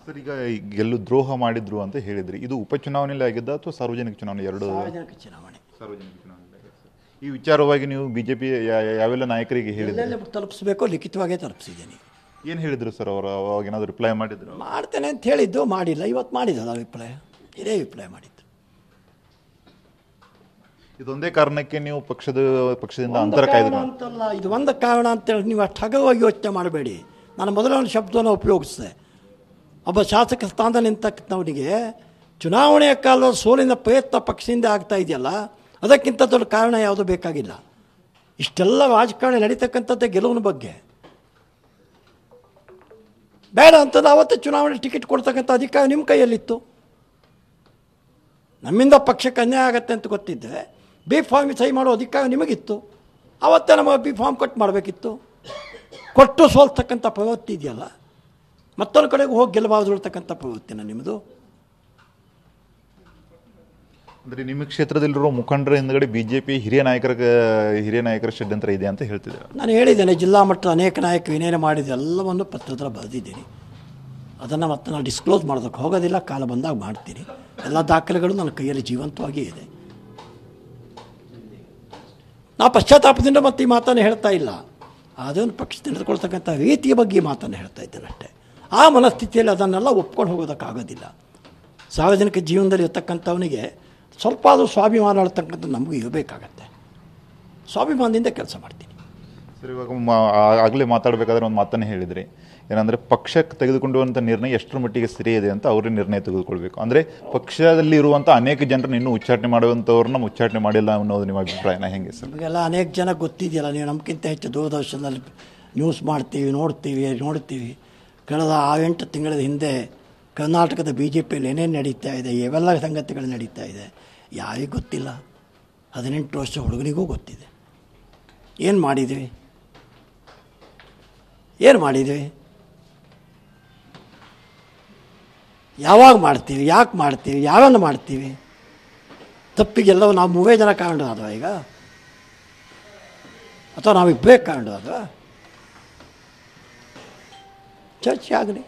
Sir, ಈಗ ಗೆಲ್ಲು ದ್ರೋಹ ಮಾಡಿದ್ರು ಅಂತ ಹೇಳಿದ್ರಿ. ಇದು ಉಪಚುನಾವಣೆಯಲ್ಲಿ ಆಗಿದ್ದ ಅಥವಾ ಸಾರ್ವಜನಿಕ ಚುನಾವಣೆ? ಎರಡು ಸಾರ್ವಜನಿಕ ಚುನಾವಣೆ. ಸಾರ್ವಜನಿಕ ಚುನಾವಣೆ. ಈ ವಿಚಾರವಾಗಿ ನೀವು ಬಿಜೆಪಿ ಯಾವೆಲ್ಲ ನಾಯಕರಿಗೆ ಹೇಳಿದ್ರೆ ತಲುಪಿಸ್ಬೇಕೋ ಲಿಖಿತವಾಗೇ ತಲುಪಿಸಿದ್ದೀನಿ. ಏನು ಹೇಳಿದ್ರು ಸರ್ ಅವರು? ಅವಾಗ ಏನಾದರೂ ರಿಪ್ಲೈ ಮಾಡಿದ್ರು? ಮಾಡ್ತೇನೆ ಅಂತ ಹೇಳಿದ್ದು, ಮಾಡಿಲ್ಲ. ಇವತ್ತು ಮಾಡಿದ್ದಲ್ಲ ವಿಪ್ಲಯ, ಇದೇ ವಿಪ್ಲಯ ಮಾಡಿದ್ದು. ಇದೊಂದೇ ಕಾರಣಕ್ಕೆ ನೀವು ಪಕ್ಷದಿಂದ ಅಂತರ ಕಾಯ್ದು ಅಂತಲ್ಲ, ಇದು ಒಂದು ಕಾರಣ ಅಂತೇಳಿ ನೀವು ಅಷ್ಟು ಹಗವಾಗಿ ಯೋಚನೆ ಮಾಡಬೇಡಿ. ನಾನು ಮೊದಲ ಒಂದು ಶಬ್ದವನ್ನು ಉಪಯೋಗಿಸಿದೆ. ಒಬ್ಬ ಶಾಸಕ ಸ್ಥಾನ ನಿಂತಕ್ಕಂಥವನಿಗೆ ಚುನಾವಣೆಯ ಕಾಲದ ಸೋಲಿನ ಪ್ರಯತ್ನ ಪಕ್ಷದಿಂದ ಆಗ್ತಾ ಇದೆಯಲ್ಲ, ಅದಕ್ಕಿಂತ ದೊಡ್ಡ ಕಾರಣ ಯಾವುದೂ ಬೇಕಾಗಿಲ್ಲ. ಇಷ್ಟೆಲ್ಲ ರಾಜಕಾರಣ ನಡೀತಕ್ಕಂಥದ್ದೇ ಗೆಲುವಿನ ಬಗ್ಗೆ. ಬೇಡ ಅಂತಂದು ಅವತ್ತು ಚುನಾವಣೆ ಟಿಕೆಟ್ ಕೊಡ್ತಕ್ಕಂಥ ಅಧಿಕಾರ ನಿಮ್ಮ ಕೈಯಲ್ಲಿತ್ತು. ನಮ್ಮಿಂದ ಪಕ್ಷಕ್ಕೆ ಅನ್ಯಾಯ ಆಗತ್ತೆ ಅಂತ ಗೊತ್ತಿದ್ದರೆ ಬಿ ಫಾರ್ಮ್ ಸಹಿ ಮಾಡೋ ಅಧಿಕಾರ ನಿಮಗಿತ್ತು. ಆವತ್ತೇ ನಮಗೆ ಬಿ ಫಾರ್ಮ್ ಕಟ್ ಮಾಡಬೇಕಿತ್ತು. ಕೊಟ್ಟು ಸೋಲ್ತಕ್ಕಂಥ ಪ್ರವೃತ್ತಿ ಇದೆಯಲ್ಲ, ಮತ್ತೊಂದು ಕಡೆಗೆ ಹೋಗಿ ಗೆಲ್ಲಬಾರ್ದಿರ್ತಕ್ಕಂಥ ಪ್ರವೃತ್ತಿನ ನಿಮ್ಮದು. ಅಂದರೆ ನಿಮ್ಮ ಕ್ಷೇತ್ರದಲ್ಲಿರೋ ಮುಖಂಡರ ಹಿಂದ್ಗಡೆ ಬಿಜೆಪಿ ಹಿರಿಯ ನಾಯಕರ ಷಡ್ಯಂತ್ರ ಇದೆ ಅಂತ ಹೇಳ್ತಿದ್ದಾರೆ. ನಾನು ಹೇಳಿದ್ದೇನೆ, ಜಿಲ್ಲಾ ಮಟ್ಟದ ಅನೇಕ ನಾಯಕರು ಏನೇನು ಮಾಡಿದೆ ಎಲ್ಲವನ್ನು ಪತ್ರದಲ್ಲಿ ಬರೆದಿದ್ದೀನಿ. ಅದನ್ನು ಮತ್ತೆ ನಾನು ಡಿಸ್ಕ್ಲೋಸ್ ಮಾಡೋದಕ್ಕೆ ಹೋಗೋದಿಲ್ಲ. ಕಾಲ ಬಂದಾಗ ಮಾಡ್ತೀನಿ. ಎಲ್ಲ ದಾಖಲೆಗಳು ನನ್ನ ಕೈಯಲ್ಲಿ ಜೀವಂತವಾಗಿಯೇ ಇದೆ. ನಾವು ಪಶ್ಚಾತ್ತಾಪದಿಂದ ಮತ್ತೆ ಈ ಮಾತನ್ನು ಹೇಳ್ತಾ ಇಲ್ಲ. ಅದೊಂದು ಪಕ್ಷ ನಡೆದುಕೊಳ್ತಕ್ಕಂಥ ರೀತಿಯ ಬಗ್ಗೆ ಮಾತನ್ನು ಹೇಳ್ತಾ ಇದ್ದೇನೆ ಅಷ್ಟೇ. ಆ ಮನಸ್ಥಿತಿಯಲ್ಲಿ ಅದನ್ನೆಲ್ಲ ಒಪ್ಕೊಂಡು ಹೋಗೋದಕ್ಕಾಗೋದಿಲ್ಲ. ಸಾರ್ವಜನಿಕ ಜೀವನದಲ್ಲಿ ಇರ್ತಕ್ಕಂಥವನಿಗೆ ಸ್ವಲ್ಪ ಆದರೂ ಸ್ವಾಭಿಮಾನ ಹೇಳ್ತಕ್ಕಂಥ ನಮಗೂ ಇರಬೇಕಾಗತ್ತೆ. ಸ್ವಾಭಿಮಾನದಿಂದ ಕೆಲಸ ಮಾಡ್ತೀನಿ. ಸರ್, ಇವಾಗ ಆಗಲೇ ಮಾತಾಡಬೇಕಾದ್ರೆ ಒಂದು ಮಾತನ್ನು ಹೇಳಿದ್ರಿ, ಏನಂದರೆ ಪಕ್ಷಕ್ಕೆ ತೆಗೆದುಕೊಂಡುವಂಥ ನಿರ್ಣಯ ಎಷ್ಟರ ಮಟ್ಟಿಗೆ ಸರಿ ಇದೆ ಅಂತ ಅವರೇ ನಿರ್ಣಯ ತೆಗೆದುಕೊಳ್ಬೇಕು. ಅಂದರೆ ಪಕ್ಷದಲ್ಲಿ ಇರುವಂಥ ಅನೇಕ ಜನರನ್ನು ಇನ್ನೂ ಉಚ್ಚಾಟನೆ ಮಾಡುವಂಥವ್ರನ್ನ ಉಚ್ಚಾಟನೆ ಮಾಡಿಲ್ಲ ಅನ್ನೋದು ನಿಮ್ಮ ಅಭಿಪ್ರಾಯನ ಹೆಂಗೆ ಸರ್? ನಮಗೆಲ್ಲ ಅನೇಕ ಜನ ಗೊತ್ತಿದೆಯಲ್ಲ, ನೀವು ನಮಗಿಂತ ಹೆಚ್ಚು ದೂರದರ್ಶನದಲ್ಲಿ ನ್ಯೂಸ್ ಮಾಡ್ತೀವಿ, ನೋಡ್ತೀವಿ. ಕಳೆದ 8 ತಿಂಗಳ ಹಿಂದೆ ಕರ್ನಾಟಕದ ಬಿ ಜೆ ಪಿಯಲ್ಲಿ ಏನೇನು ನಡೀತಾ ಇದೆ, ಇವೆಲ್ಲ ಸಂಗತಿಗಳು ನಡೀತಾ ಇದೆ. ಯಾರಿಗೂ ಗೊತ್ತಿಲ್ಲ. 18 ವರ್ಷ ಹುಡುಗನಿಗೂ ಗೊತ್ತಿದೆ. ಏನು ಮಾಡಿದ್ವಿ? ಯಾವಾಗ ಮಾಡ್ತೀವಿ? ಯಾಕೆ ಮಾಡ್ತೀವಿ? ಯಾವನ್ನು ಮಾಡ್ತೀವಿ? ತಪ್ಪಿಗೆಲ್ಲವೂ ನಾವು 3 ಜನ ಕಾರಣರಾದವ ಈಗ, ಅಥವಾ ನಾವಿಬ್ಬರೇ ಕಾರಣರಾದವ? ಚರ್ಚೆ ಆಗಲಿ.